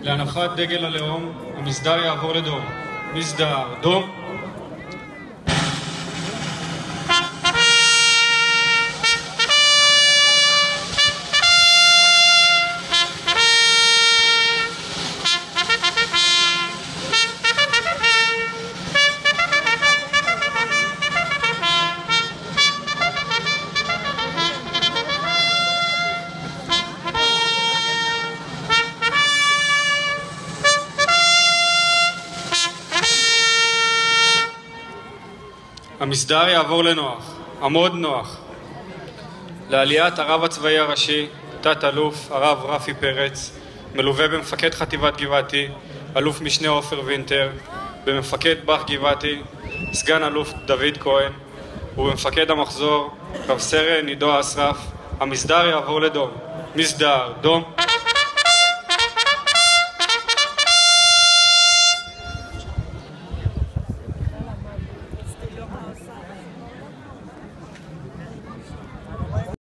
להנפת דגל הלאום, המסדר יעבור לדום. מסדר, דום. המסדר יעבור לנוח. עמוד נוח. לעליית הרב הצבאי הראשי, תת אלוף הרב רפי פרץ, מלווה במפקד חטיבת גבעתי, אלוף משנה עופר וינטר, במפקד בח גבעתי, סגן אלוף דוד כהן, ובמפקד המחזור, רב סרן עידו אסרף. המסדר יעבור לדום. מסדר, דום.